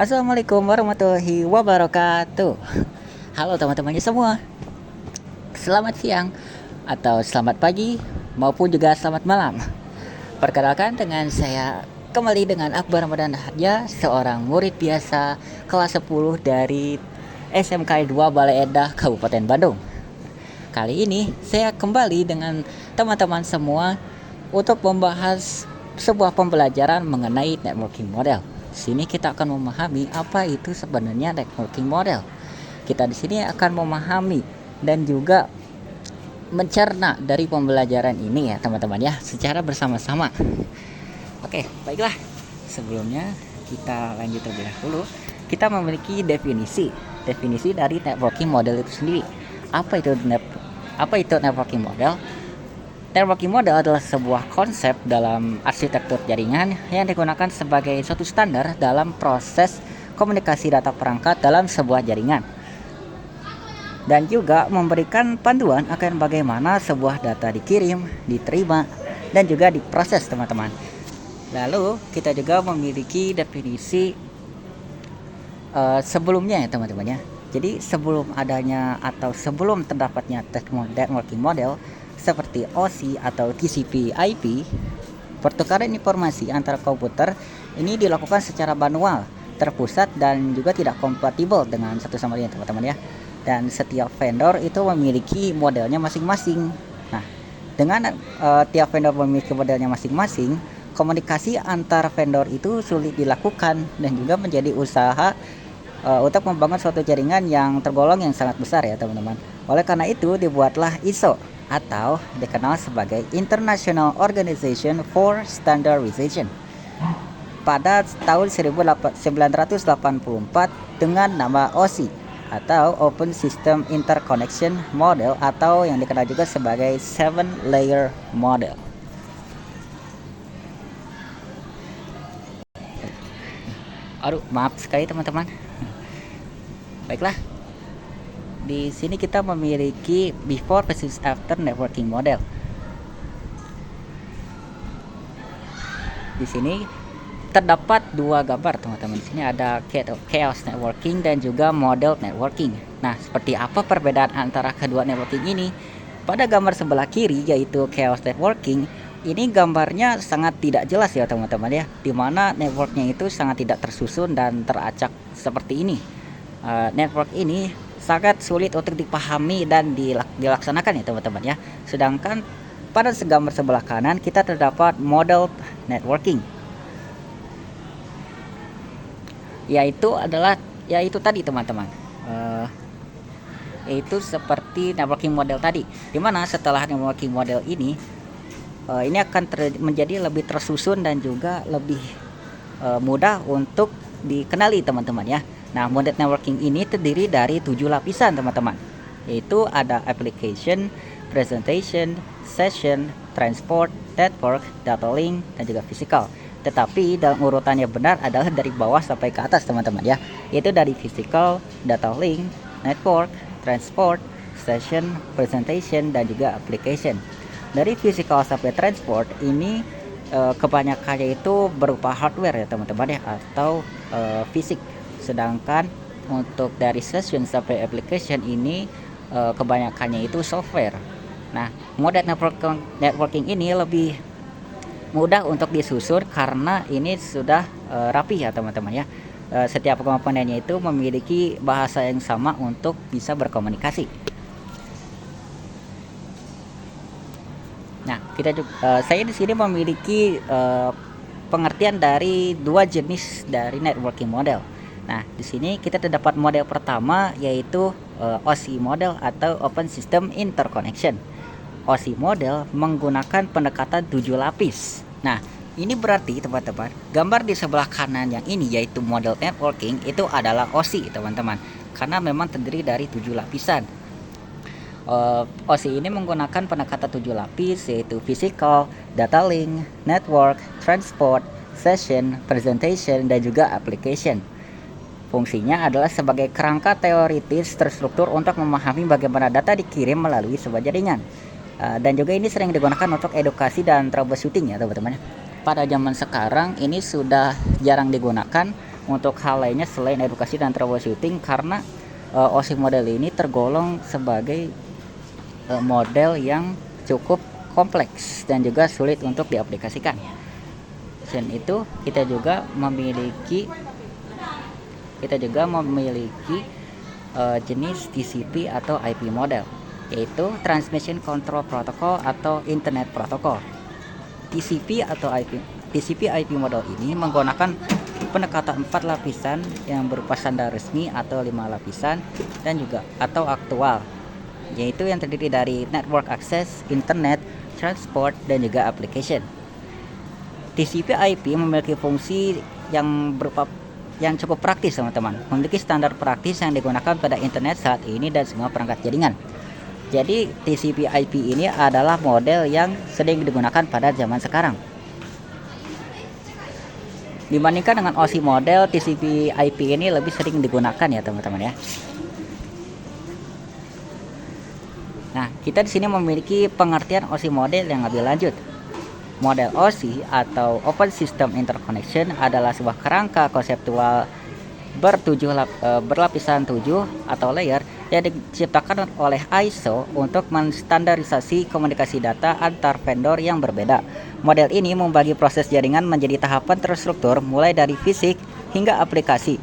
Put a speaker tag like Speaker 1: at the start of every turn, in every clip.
Speaker 1: Assalamualaikum warahmatullahi wabarakatuh. Halo teman-temannya semua. Selamat siang atau selamat pagi maupun juga selamat malam. Perkenalkan dengan saya kembali dengan Akbar Ramadan Harja, seorang murid biasa kelas 10 dari SMK 2 Balai Endah Kabupaten Bandung. Kali ini saya kembali dengan teman-teman semua untuk membahas sebuah pembelajaran mengenai networking model. Sini kita akan memahami apa itu sebenarnya networking model. Kita di sini akan memahami dan juga mencerna dari pembelajaran ini ya teman-teman ya, secara bersama-sama. Oke, baiklah. Sebelumnya kita lanjut terlebih dahulu. Kita memiliki definisi dari networking model itu sendiri. Apa itu networking model? Networking model adalah sebuah konsep dalam arsitektur jaringan yang digunakan sebagai suatu standar dalam proses komunikasi data perangkat dalam sebuah jaringan, dan juga memberikan panduan akan bagaimana sebuah data dikirim, diterima, dan juga diproses teman-teman. Lalu kita juga memiliki definisi sebelumnya ya teman-teman ya. Jadi sebelum adanya atau sebelum terdapatnya networking model seperti OSI atau TCP/IP, pertukaran informasi antara komputer ini dilakukan secara manual, terpusat, dan juga tidak kompatibel dengan satu sama lain teman-teman ya. Dan setiap vendor itu memiliki modelnya masing-masing. Nah, dengan tiap vendor memiliki modelnya masing-masing, komunikasi antar vendor itu sulit dilakukan dan juga menjadi usaha untuk membangun suatu jaringan yang tergolong yang sangat besar ya teman-teman. Oleh karena itu dibuatlah ISO atau dikenal sebagai International Organization for Standardization pada tahun 1984 dengan nama OSI atau Open System Interconnection Model, atau yang dikenal juga sebagai 7-layer model. Aduh, maaf sekali teman-teman. Baiklah. Di sini kita memiliki before versus after networking model. Di sini terdapat dua gambar teman-teman. Di sini ada chaos networking dan juga model networking. Nah, seperti apa perbedaan antara kedua networking ini? Pada gambar sebelah kiri yaitu chaos networking, ini gambarnya sangat tidak jelas ya teman-teman ya, dimana networknya itu sangat tidak tersusun dan teracak seperti ini. Network ini sangat sulit untuk dipahami dan dilaksanakan ya teman-teman ya. Sedangkan pada gambar sebelah kanan kita terdapat model networking, yaitu tadi teman-teman, yaitu seperti networking model tadi, dimana setelah networking model ini akan menjadi lebih tersusun dan juga lebih mudah untuk dikenali teman-teman ya. Nah, model networking ini terdiri dari 7 lapisan teman-teman, yaitu ada application, presentation, session, transport, network, data link, dan juga physical. Tetapi dalam urutannya benar adalah dari bawah sampai ke atas teman-teman ya, yaitu dari physical, data link, network, transport, session, presentation, dan juga application. Dari physical sampai transport ini kebanyakannya itu berupa hardware ya teman-teman ya, atau fisik. Sedangkan untuk dari session sampai application ini kebanyakannya itu software. Nah, model networking ini lebih mudah untuk disusun karena ini sudah rapi ya teman-teman ya. Setiap komponennya itu memiliki bahasa yang sama untuk bisa berkomunikasi. Nah, saya di sini memiliki pengertian dari dua jenis dari networking model. Nah, di sini kita terdapat model pertama yaitu OSI model atau Open System Interconnection. OSI model menggunakan pendekatan 7 lapis. Nah, ini berarti teman-teman, gambar di sebelah kanan yang ini yaitu model networking itu adalah OSI teman-teman, karena memang terdiri dari 7 lapisan. OSI ini menggunakan pendekatan 7 lapis yaitu physical, data link, network, transport, session, presentation, dan juga application. Fungsinya adalah sebagai kerangka teoritis terstruktur untuk memahami bagaimana data dikirim melalui sebuah jaringan. Dan juga ini sering digunakan untuk edukasi dan troubleshooting ya teman-teman. Pada zaman sekarang ini sudah jarang digunakan untuk hal lainnya selain edukasi dan troubleshooting, karena OSI model ini tergolong sebagai model yang cukup kompleks dan juga sulit untuk diaplikasikan. Selain itu, kita juga memiliki jenis TCP atau IP model, yaitu Transmission Control Protocol atau Internet Protocol. TCP IP model ini menggunakan pendekatan 4 lapisan yang berupa standar resmi atau 5 lapisan dan juga atau aktual, yaitu yang terdiri dari network access, internet, transport, dan juga application. TCP IP memiliki fungsi yang cukup praktis, teman-teman. Memiliki standar praktis yang digunakan pada internet saat ini dan semua perangkat jaringan. Jadi TCP IP ini adalah model yang sering digunakan pada zaman sekarang. Dibandingkan dengan OSI model, TCP IP ini lebih sering digunakan ya, teman-teman ya. Nah, kita di sini memiliki pengertian OSI model yang lebih lanjut. Model OSI atau Open System Interconnection adalah sebuah kerangka konseptual berlapisan 7 atau layer yang diciptakan oleh ISO untuk menstandarisasi komunikasi data antar vendor yang berbeda. Model ini membagi proses jaringan menjadi tahapan terstruktur mulai dari fisik hingga aplikasi.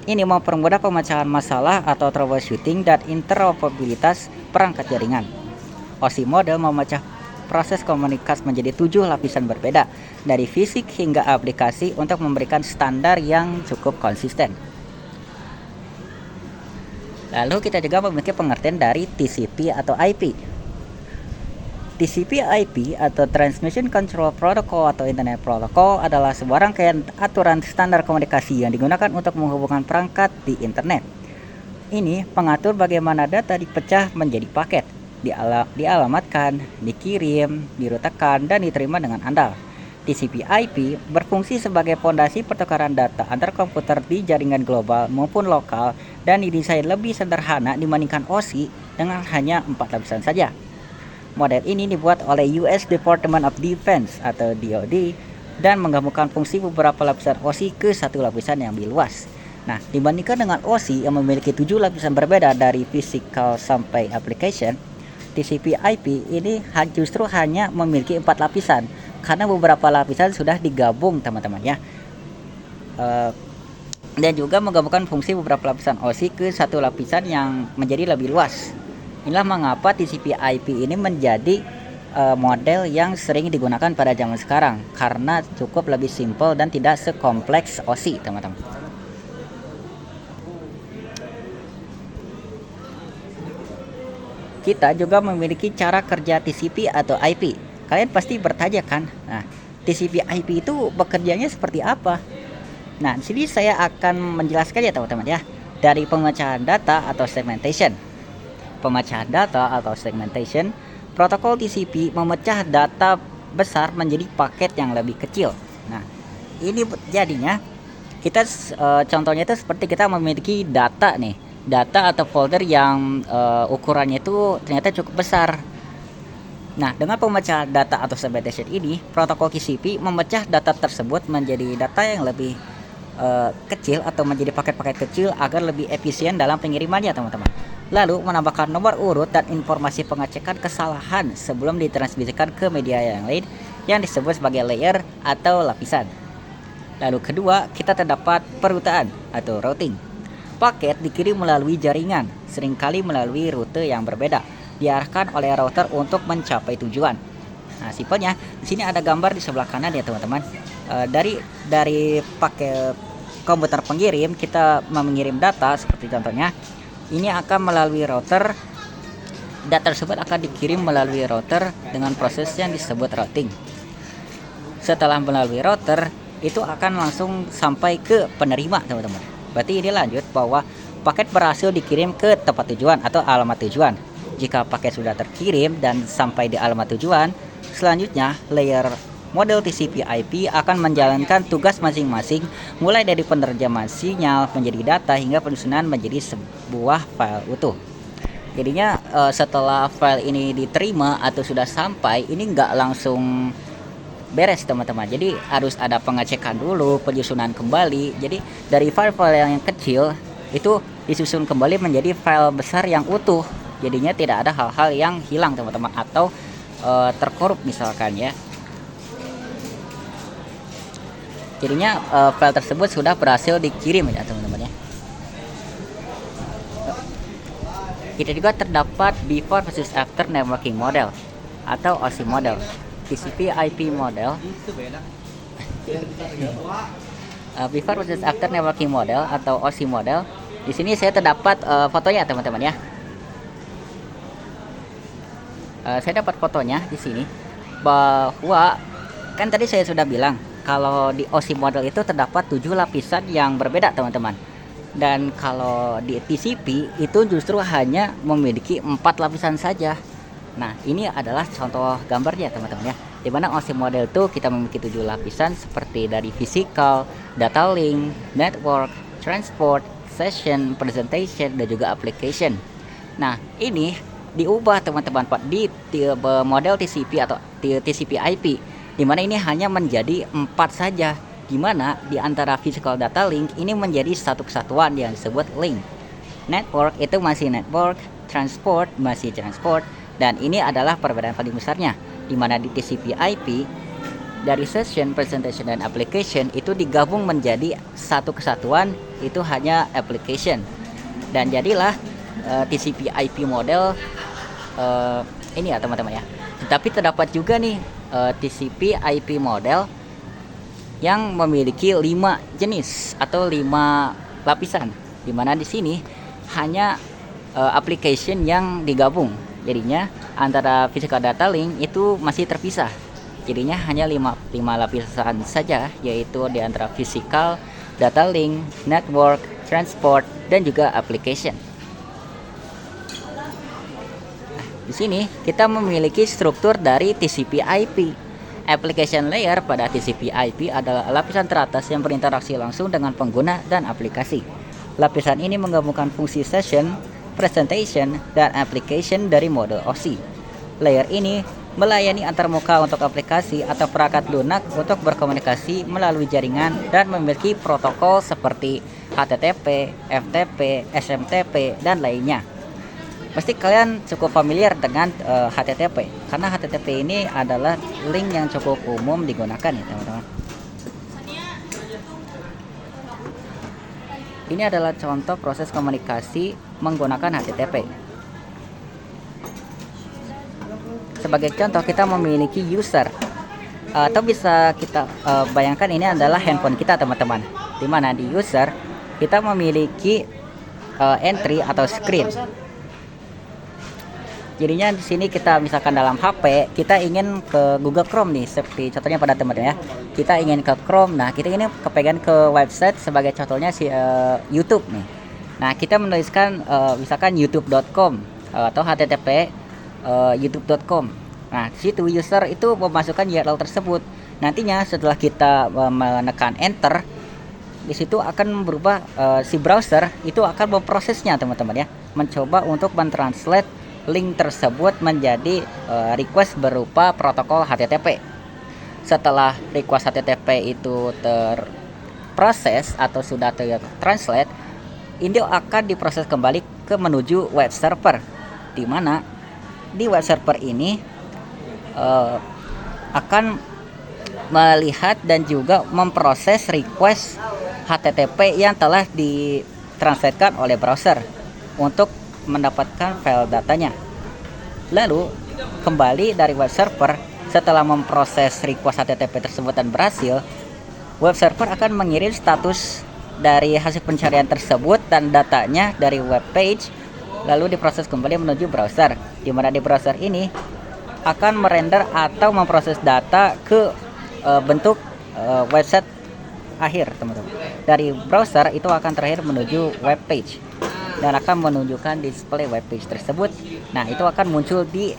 Speaker 1: Ini mempermudah pemecahan masalah atau troubleshooting dan interoperabilitas perangkat jaringan. OSI model memecah proses komunikasi menjadi 7 lapisan berbeda dari fisik hingga aplikasi untuk memberikan standar yang cukup konsisten. Lalu kita juga memiliki pengertian dari TCP atau IP. TCP IP atau Transmission Control Protocol atau Internet Protocol adalah sebuah rangkaian aturan standar komunikasi yang digunakan untuk menghubungkan perangkat di internet. Ini mengatur bagaimana data dipecah menjadi paket, dialamatkan, dikirim, dirutakan, dan diterima dengan andal. TCP IP berfungsi sebagai fondasi pertukaran data antar komputer di jaringan global maupun lokal dan didesain lebih sederhana dibandingkan OSI dengan hanya 4 lapisan saja. Model ini dibuat oleh US Department of Defense atau DoD dan menggabungkan fungsi beberapa lapisan OSI ke satu lapisan yang lebih luas. Nah, dibandingkan dengan OSI yang memiliki 7 lapisan berbeda dari physical sampai application, TCP IP ini justru hanya memiliki 4 lapisan karena beberapa lapisan sudah digabung, teman-teman ya. Dan juga menggabungkan fungsi beberapa lapisan OSI ke satu lapisan yang menjadi lebih luas. Inilah mengapa TCP IP ini menjadi model yang sering digunakan pada zaman sekarang karena cukup lebih simpel dan tidak sekompleks OSI, teman-teman. Kita juga memiliki cara kerja TCP atau IP. Kalian pasti bertanya kan, nah TCP IP itu bekerjanya seperti apa? Nah, di sini saya akan menjelaskan ya, teman-teman ya, dari pemecahan data atau segmentation. Pemecahan data atau segmentation, protokol TCP memecah data besar menjadi paket yang lebih kecil. Nah, ini jadinya kita contohnya itu seperti kita memiliki data nih, data atau folder yang ukurannya itu ternyata cukup besar. Nah, dengan pemecahan data atau segmentation ini, protokol TCP memecah data tersebut menjadi data yang lebih kecil atau menjadi paket-paket kecil agar lebih efisien dalam pengirimannya, teman-teman. Lalu menambahkan nomor urut dan informasi pengecekan kesalahan sebelum ditransmisikan ke media yang lain yang disebut sebagai layer atau lapisan. Lalu kedua, kita terdapat perutaan atau routing. Paket dikirim melalui jaringan, seringkali melalui rute yang berbeda, diarahkan oleh router untuk mencapai tujuan. Nah, simpelnya di sini ada gambar di sebelah kanan ya, teman-teman. Dari pakai komputer pengirim, kita mengirim data seperti contohnya ini akan melalui router. Data tersebut akan dikirim melalui router dengan proses yang disebut routing. Setelah melalui router, itu akan langsung sampai ke penerima, teman-teman. Berarti ini lanjut bahwa paket berhasil dikirim ke tempat tujuan atau alamat tujuan. Jika paket sudah terkirim dan sampai di alamat tujuan, selanjutnya layer model TCP IP akan menjalankan tugas masing-masing, mulai dari penerjemahan sinyal menjadi data hingga penyusunan menjadi sebuah file utuh. Jadinya setelah file ini diterima atau sudah sampai, ini nggak langsung beres teman-teman. Jadi harus ada pengecekan dulu, penyusunan kembali. Jadi dari file-file yang kecil itu disusun kembali menjadi file besar yang utuh. Jadinya tidak ada hal-hal yang hilang teman-teman, atau terkorup misalkan ya. Jadinya file tersebut sudah berhasil dikirim ya teman-teman ya. Kita juga terdapat before versus after networking model atau OSI model, TCP IP model. Before versus after networking model atau OSI model. Di sini saya terdapat fotonya teman-teman ya. Saya dapat fotonya di sini bahwa kan tadi saya sudah bilang kalau di OSI model itu terdapat 7 lapisan yang berbeda teman-teman. Dan kalau di TCP itu justru hanya memiliki 4 lapisan saja. Nah, ini adalah contoh gambarnya teman-teman ya. Dimana OSI model itu kita memiliki 7 lapisan seperti dari physical, data link, network, transport, session, presentation, dan juga application. Nah, ini diubah teman-teman Pak di model TCP atau TCP IP, dimana ini hanya menjadi 4 saja, dimana di antara physical data link ini menjadi satu kesatuan yang disebut link. Network itu masih network, transport masih transport, dan ini adalah perbedaan paling besarnya, dimana di TCP IP dari session, presentation, dan application itu digabung menjadi satu kesatuan, itu hanya application. Dan jadilah TCP IP model ini ya teman-teman ya. Tetapi terdapat juga nih TCP IP model yang memiliki 5 jenis atau 5 lapisan, dimana di sini hanya application yang digabung. Jadinya antara physical data link itu masih terpisah. Jadinya hanya 5 lapisan saja, yaitu di antara physical data link, network, transport, dan juga application. Di sini kita memiliki struktur dari TCP IP. Application layer pada TCP IP adalah lapisan teratas yang berinteraksi langsung dengan pengguna dan aplikasi. Lapisan ini menggabungkan fungsi session, presentation, dan application dari mode OSI. Layer ini melayani antarmuka untuk aplikasi atau perangkat lunak untuk berkomunikasi melalui jaringan dan memiliki protokol seperti HTTP, FTP, SMTP, dan lainnya. Pasti kalian cukup familiar dengan HTTP, karena HTTP ini adalah link yang cukup umum digunakan ya teman-teman. Ini adalah contoh proses komunikasi menggunakan HTTP. Sebagai contoh, kita memiliki user, atau bisa kita bayangkan ini adalah handphone kita teman-teman, dimana di user kita memiliki entry atau screen. Jadinya di sini kita misalkan dalam HP kita ingin ke Google Chrome nih, seperti contohnya pada teman-teman ya. Kita ingin ke Chrome. Nah, kita ingin kepengen ke website, sebagai contohnya si YouTube nih. Nah, kita menuliskan misalkan youtube.com atau http youtube.com. Nah, di situ user itu memasukkan URL tersebut. Nantinya setelah kita menekan enter, di situ akan berubah, si browser itu akan memprosesnya teman-teman ya, mencoba untuk mentranslate link tersebut menjadi request berupa protokol HTTP. Setelah request HTTP itu terproses atau sudah tertranslate, ini akan diproses kembali ke menuju web server, di mana di web server ini akan melihat dan juga memproses request HTTP yang telah ditranslatekan oleh browser untuk mendapatkan file datanya. Lalu kembali dari web server, setelah memproses request HTTP tersebut dan berhasil, web server akan mengirim status dari hasil pencarian tersebut dan datanya dari web page, lalu diproses kembali menuju browser, di mana di browser ini akan merender atau memproses data ke bentuk website akhir teman-teman. Dari browser itu akan terakhir menuju web page dan akan menunjukkan display web page tersebut. Nah, itu akan muncul di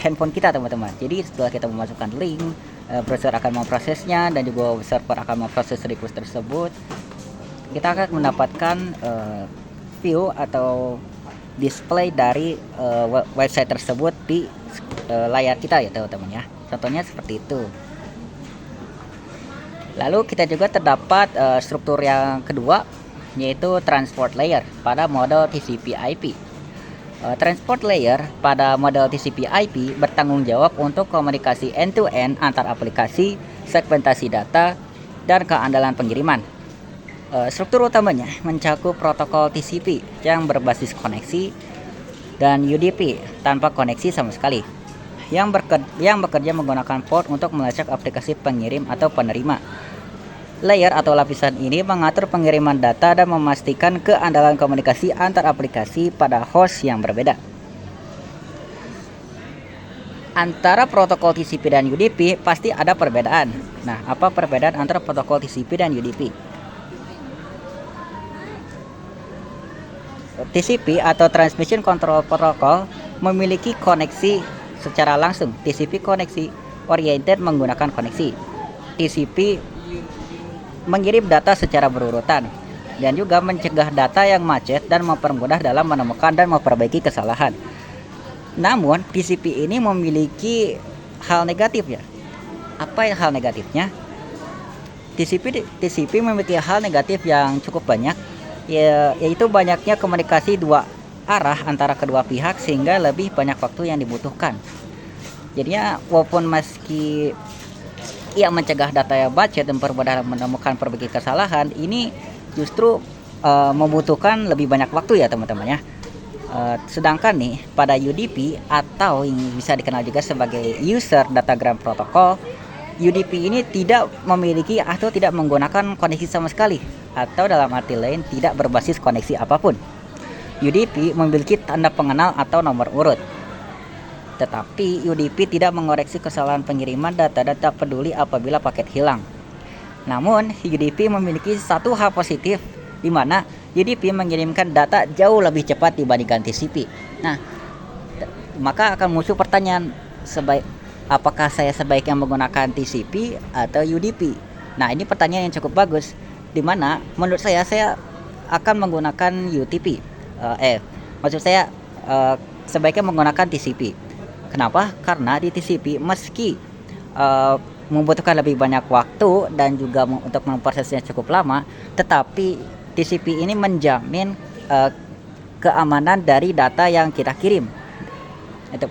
Speaker 1: handphone kita teman-teman. Jadi setelah kita memasukkan link, browser akan memprosesnya dan juga server akan memproses request tersebut. Kita akan mendapatkan view atau display dari website tersebut di layar kita ya teman-teman ya. Contohnya seperti itu. Lalu kita juga terdapat struktur yang kedua, yaitu transport layer pada model TCP/IP. Transport layer pada model TCP/IP bertanggung jawab untuk komunikasi end-to-end antar aplikasi, segmentasi data, dan keandalan pengiriman. Struktur utamanya mencakup protokol TCP yang berbasis koneksi dan UDP tanpa koneksi sama sekali, yang bekerja menggunakan port untuk melacak aplikasi pengirim atau penerima. Layer atau lapisan ini mengatur pengiriman data dan memastikan keandalan komunikasi antar aplikasi pada host yang berbeda. Antara protokol TCP dan UDP pasti ada perbedaan. Nah, apa perbedaan antara protokol TCP dan UDP? TCP atau Transmission Control Protocol memiliki koneksi secara langsung. TCP koneksi oriented menggunakan koneksi. TCP mengirim data secara berurutan dan juga mencegah data yang macet dan mempermudah dalam menemukan dan memperbaiki kesalahan. Namun TCP ini memiliki hal negatif ya. Apa hal negatifnya? TCP memiliki hal negatif yang cukup banyak, yaitu banyaknya komunikasi dua arah antara kedua pihak sehingga lebih banyak waktu yang dibutuhkan. Jadinya walaupun meski ia mencegah data yang macet dan mempermudah menemukan perbaiki kesalahan, ini justru membutuhkan lebih banyak waktu ya teman-teman ya. Sedangkan nih pada UDP atau yang bisa dikenal juga sebagai User Datagram Protocol, UDP ini tidak memiliki atau tidak menggunakan koneksi sama sekali, atau dalam arti lain tidak berbasis koneksi apapun. UDP memiliki tanda pengenal atau nomor urut. Tetapi UDP tidak mengoreksi kesalahan pengiriman data dan tak peduli apabila paket hilang. Namun UDP memiliki satu hal positif, di mana UDP mengirimkan data jauh lebih cepat dibandingkan TCP. Nah, maka akan muncul pertanyaan, apakah saya sebaiknya menggunakan TCP atau UDP? Nah, ini pertanyaan yang cukup bagus, di mana menurut saya akan menggunakan UTP. Sebaiknya menggunakan TCP. Kenapa? Karena di TCP meski membutuhkan lebih banyak waktu dan juga untuk memprosesnya cukup lama, tetapi TCP ini menjamin keamanan dari data yang kita kirim.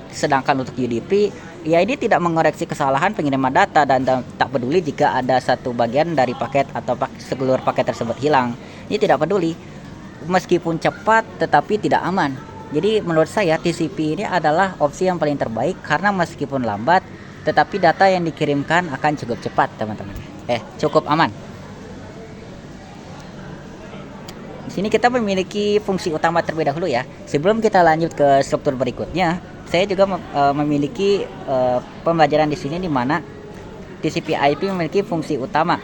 Speaker 1: Sedangkan untuk UDP, ya ini tidak mengoreksi kesalahan pengiriman data dan tak peduli jika ada satu bagian dari paket atau seluruh paket tersebut hilang. Ini tidak peduli, meskipun cepat tetapi tidak aman. Jadi menurut saya TCP ini adalah opsi yang paling terbaik karena meskipun lambat, tetapi data yang dikirimkan akan cukup cepat teman-teman. Cukup aman. Di sini kita memiliki fungsi utama terlebih dahulu ya. Sebelum kita lanjut ke struktur berikutnya, saya juga memiliki pembelajaran di sini di mana TCP/IP memiliki fungsi utama,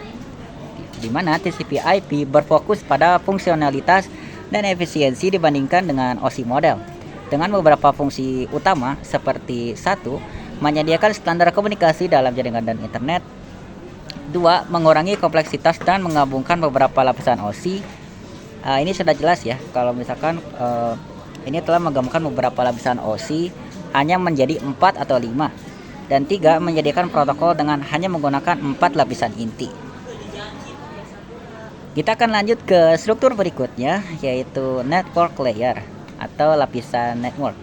Speaker 1: di mana TCP/IP berfokus pada fungsionalitas dan efisiensi dibandingkan dengan OSI model, dengan beberapa fungsi utama seperti 1. Menyediakan standar komunikasi dalam jaringan dan internet. 2. Mengurangi kompleksitas dan menggabungkan beberapa lapisan OSI. Ini sudah jelas ya, kalau misalkan ini telah menggabungkan beberapa lapisan OSI hanya menjadi 4 atau 5. Dan 3. Menyediakan protokol dengan hanya menggunakan 4 lapisan inti. Kita akan lanjut ke struktur berikutnya, yaitu network layer atau lapisan network.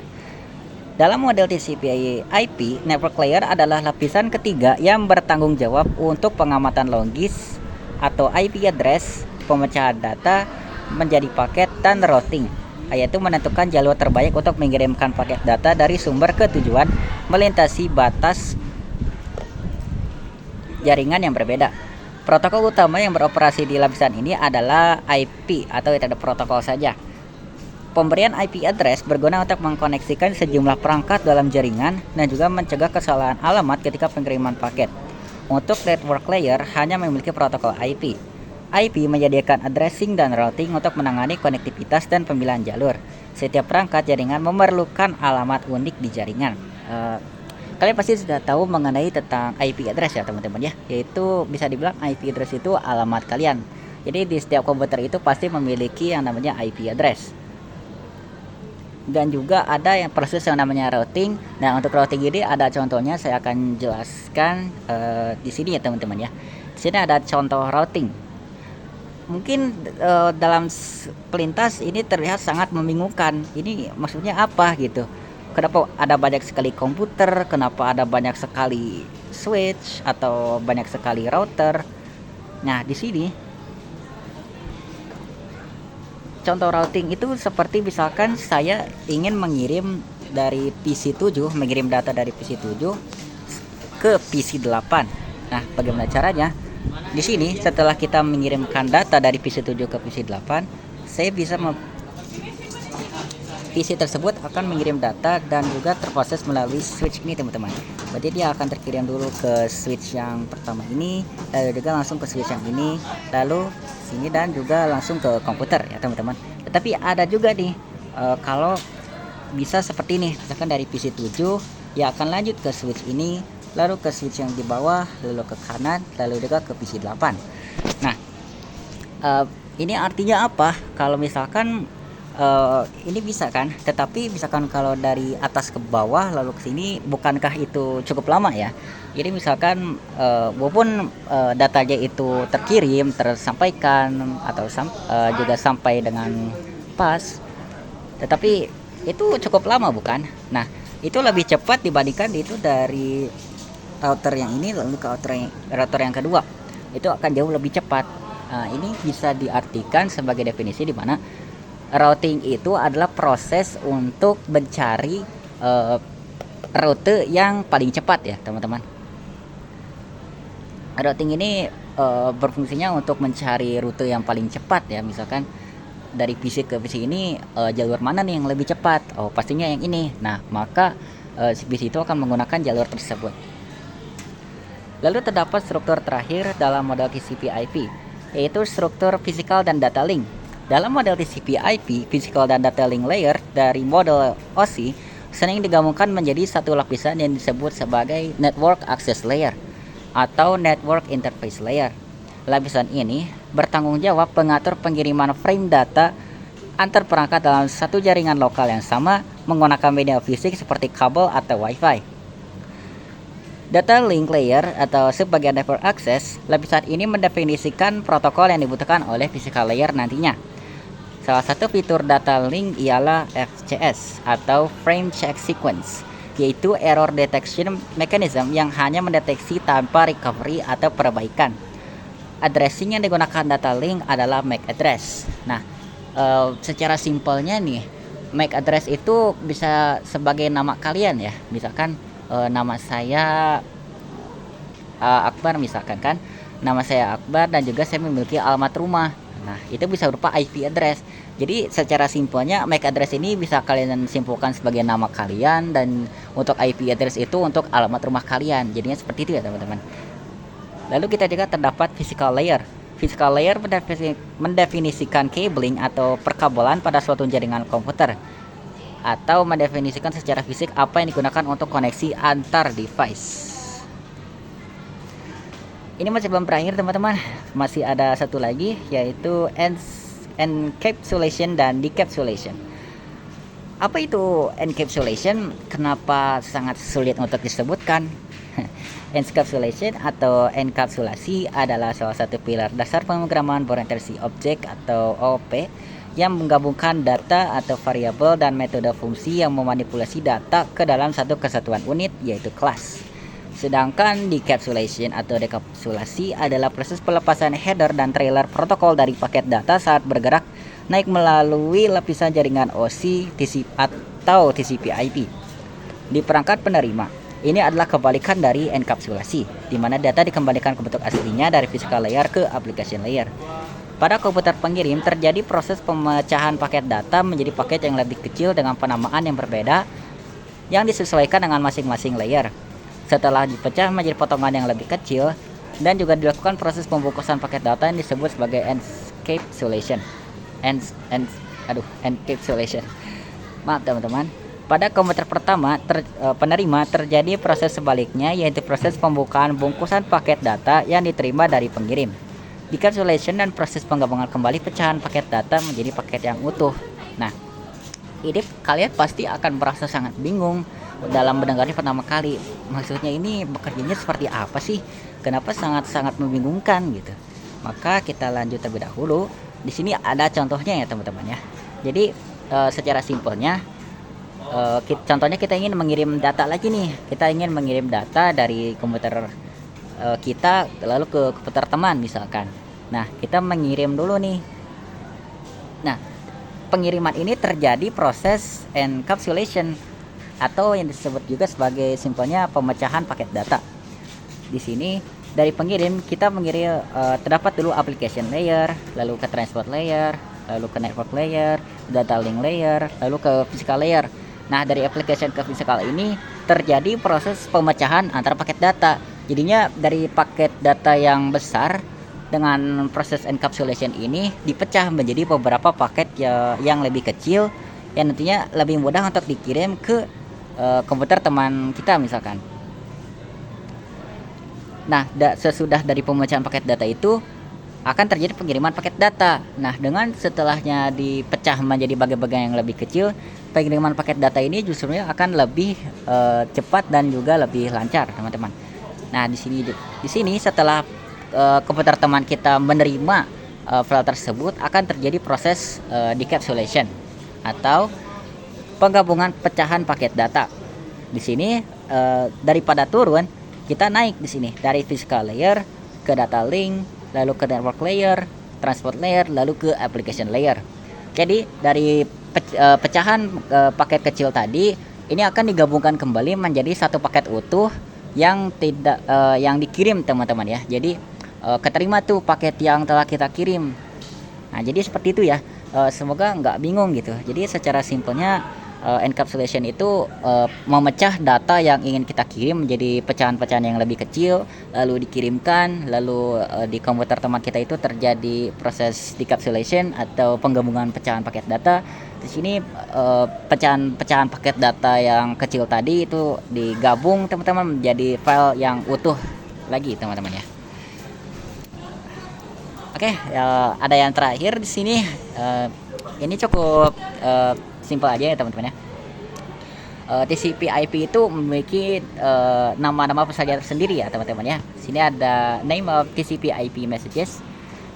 Speaker 1: Dalam model TCP/IP, network layer adalah lapisan ketiga yang bertanggung jawab untuk pengamatan logis atau IP address, pemecahan data menjadi paket, dan routing, yaitu menentukan jalur terbaik untuk mengirimkan paket data dari sumber ke tujuan melintasi batas jaringan yang berbeda. Protokol utama yang beroperasi di lapisan ini adalah IP atau Internet Protocol saja. Pemberian IP address berguna untuk mengkoneksikan sejumlah perangkat dalam jaringan dan juga mencegah kesalahan alamat ketika pengiriman paket. Untuk network layer hanya memiliki protokol IP. IP menyediakan addressing dan routing untuk menangani konektivitas dan pemilihan jalur. Setiap perangkat jaringan memerlukan alamat unik di jaringan. Kalian pasti sudah tahu mengenai tentang IP address ya teman-teman ya, yaitu bisa dibilang IP address itu alamat kalian. Jadi di setiap komputer itu pasti memiliki yang namanya IP address. Dan juga ada yang proses yang namanya routing. Nah, untuk routing ini ada contohnya, saya akan jelaskan di sini ya teman-teman ya. Di sini ada contoh routing. Mungkin dalam pelintas ini terlihat sangat membingungkan. Ini maksudnya apa gitu? Kenapa ada banyak sekali komputer? Kenapa ada banyak sekali switch atau banyak sekali router? Nah, di sini contoh routing itu seperti misalkan saya ingin mengirim dari PC 7, mengirim data dari PC 7 ke PC 8. Nah, bagaimana caranya? Di sini setelah kita mengirimkan data dari PC 7 ke PC 8, saya bisa PC tersebut akan mengirim data dan juga terproses melalui switch ini, teman-teman. Berarti dia akan terkirim dulu ke switch yang pertama ini, lalu juga langsung ke switch yang ini, lalu sini dan juga langsung ke komputer ya, teman-teman. Tetapi ada juga nih kalau bisa seperti ini, misalkan dari PC 7 ya akan lanjut ke switch ini, lalu ke switch yang di bawah, lalu ke kanan, lalu juga ke PC 8. Nah, ini artinya apa? Kalau misalkan ini bisa kan, tetapi misalkan kalau dari atas ke bawah lalu ke sini, bukankah itu cukup lama ya? Jadi misalkan walaupun datanya itu terkirim, tersampaikan atau juga sampai dengan pas, tetapi itu cukup lama bukan? Nah, itu lebih cepat dibandingkan itu dari router yang ini lalu ke router yang kedua. Itu akan jauh lebih cepat. Nah, ini bisa diartikan sebagai definisi di mana routing itu adalah proses untuk mencari rute yang paling cepat ya, teman-teman. Routing ini berfungsinya untuk mencari rute yang paling cepat ya. Misalkan dari PC ke PC ini jalur mana nih yang lebih cepat? Oh, pastinya yang ini. Nah, maka si PC itu akan menggunakan jalur tersebut. Lalu terdapat struktur terakhir dalam model TCP/IP, yaitu struktur physical dan data link. Dalam model TCP/IP, physical dan data link layer dari model OSI sering digabungkan menjadi satu lapisan yang disebut sebagai Network Access Layer atau Network Interface Layer. Lapisan ini bertanggung jawab mengatur pengiriman frame data antar perangkat dalam satu jaringan lokal yang sama menggunakan media fisik seperti kabel atau Wi-Fi. Data link layer atau sebagai network access, lapisan ini mendefinisikan protokol yang dibutuhkan oleh physical layer nantinya. Salah satu fitur data link ialah FCS atau Frame Check Sequence, yaitu Error Detection Mechanism yang hanya mendeteksi tanpa recovery atau perbaikan. Addressing yang digunakan data link adalah MAC address. Nah, secara simpelnya nih, MAC address itu bisa sebagai nama kalian ya. Misalkan nama saya Akbar misalkan kan, nama saya Akbar dan juga saya memiliki alamat rumah. Nah, itu bisa berupa IP address. Jadi secara simpelnya MAC address ini bisa kalian simpulkan sebagai nama kalian, dan untuk IP address itu untuk alamat rumah kalian. Jadinya seperti itu ya, teman-teman. Lalu kita juga terdapat physical layer. Physical layer mendefinisikan cabling atau perkabelan pada suatu jaringan komputer, atau mendefinisikan secara fisik apa yang digunakan untuk koneksi antar device. Ini masih belum berakhir, teman-teman. Masih ada satu lagi, yaitu encapsulation dan decapsulation. Apa itu encapsulation? Kenapa sangat sulit untuk disebutkan? Encapsulation atau enkapsulasi adalah salah satu pilar dasar pemrograman orientasi objek atau OOP yang menggabungkan data atau variabel dan metode fungsi yang memanipulasi data ke dalam satu kesatuan unit, yaitu kelas. Sedangkan decapsulation atau dekapsulasi adalah proses pelepasan header dan trailer protokol dari paket data saat bergerak naik melalui lapisan jaringan OSI atau TCP/IP di perangkat penerima. Ini adalah kebalikan dari enkapsulasi, di mana data dikembalikan ke bentuk aslinya dari physical layer ke application layer. Pada komputer pengirim terjadi proses pemecahan paket data menjadi paket yang lebih kecil dengan penamaan yang berbeda yang disesuaikan dengan masing-masing layer. Setelah dipecah menjadi potongan yang lebih kecil, dan juga dilakukan proses pembungkusan paket data yang disebut sebagai encapsulation. Encapsulation. Maaf, teman-teman. Pada komputer pertama penerima terjadi proses sebaliknya, yaitu proses pembukaan bungkusan paket data yang diterima dari pengirim. Decapsulation dan proses penggabungan kembali pecahan paket data menjadi paket yang utuh. Nah, ini kalian pasti akan merasa sangat bingung dalam mendengarnya pertama kali. Maksudnya ini bekerjanya seperti apa sih? kenapa sangat-sangat membingungkan gitu. Maka kita lanjut terlebih dahulu. Di sini ada contohnya ya teman-teman ya. Jadi secara simpelnya, contohnya kita ingin mengirim data lagi nih. Kita ingin mengirim data dari komputer kita lalu ke komputer teman misalkan. Nah, kita mengirim dulu nih. Nah, pengiriman ini terjadi proses encapsulation atau yang disebut juga sebagai simpelnya pemecahan paket data. Di sini dari pengirim kita mengirim terdapat dulu application layer, lalu ke transport layer, lalu ke network layer, data link layer, lalu ke physical layer. Nah, dari application ke physical ini terjadi proses pemecahan antara paket data. Jadinya dari paket data yang besar dengan proses encapsulation ini dipecah menjadi beberapa paket yang lebih kecil yang nantinya lebih mudah untuk dikirim ke komputer teman kita misalkan. Nah, sesudah dari pemecahan paket data itu akan terjadi pengiriman paket data. Nah, dengan setelahnya dipecah menjadi bagian-bagian yang lebih kecil, pengiriman paket data ini justru akan lebih cepat dan juga lebih lancar, teman-teman. Nah, di sini setelah komputer teman kita menerima file tersebut akan terjadi proses decapsulation atau penggabungan pecahan paket data. Di sini daripada turun, kita naik di sini dari physical layer ke data link, lalu ke network layer, transport layer, lalu ke application layer. Jadi dari pecahan paket kecil tadi ini akan digabungkan kembali menjadi satu paket utuh yang yang dikirim teman-teman ya. Jadi keterima tuh paket yang telah kita kirim. Nah, jadi seperti itu ya. Semoga nggak bingung gitu. Jadi secara simpelnya encapsulation itu memecah data yang ingin kita kirim menjadi pecahan-pecahan yang lebih kecil, lalu dikirimkan, lalu di komputer teman kita itu terjadi proses decapsulation atau penggabungan pecahan paket data. Di sini pecahan-pecahan paket data yang kecil tadi itu digabung teman-teman menjadi file yang utuh lagi teman-teman ya. Oke, ya, ada yang terakhir di sini. Ini cukup simpel aja ya teman-teman ya. TCP/IP itu memiliki nama-nama saja tersendiri ya teman-teman ya. Sini ada name of TCP/IP messages.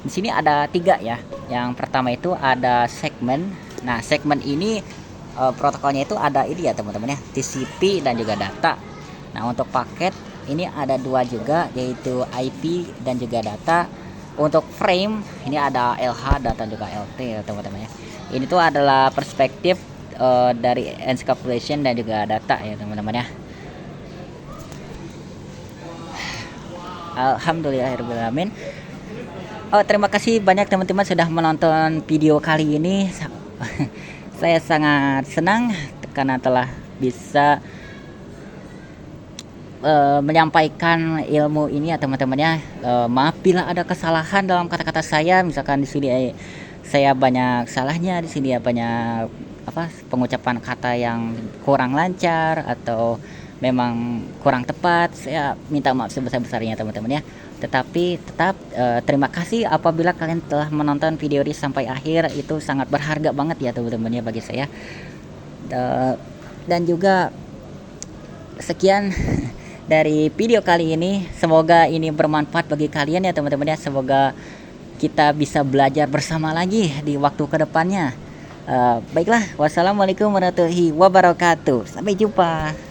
Speaker 1: Di sini ada 3 ya. Yang pertama itu ada segment. Nah, segmen ini protokolnya itu ada ini ya teman-teman ya, TCP dan juga data. Nah, untuk paket ini ada 2 juga, yaitu IP dan juga data. Untuk frame ini ada LH data juga LT ya teman-teman ya. Ini tuh adalah perspektif dari encapsulation dan juga data ya teman-teman ya. Alhamdulillahirobbilalamin. Terima kasih banyak teman-teman sudah menonton video kali ini. Saya sangat senang karena telah bisa menyampaikan ilmu ini ya teman-teman ya. Maaf bila ada kesalahan dalam kata-kata saya, misalkan di sini saya banyak salahnya, di sini ya banyak pengucapan kata yang kurang lancar atau memang kurang tepat. Saya minta maaf sebesar-besarnya teman-teman ya. Tetapi tetap terima kasih apabila kalian telah menonton video ini sampai akhir. Itu sangat berharga banget ya teman-teman ya bagi saya. Dan juga sekian dari video kali ini. Semoga ini bermanfaat bagi kalian ya teman-teman ya. Semoga kita bisa belajar bersama lagi di waktu kedepannya. Baiklah, wassalamualaikum warahmatullahi wabarakatuh. Sampai jumpa.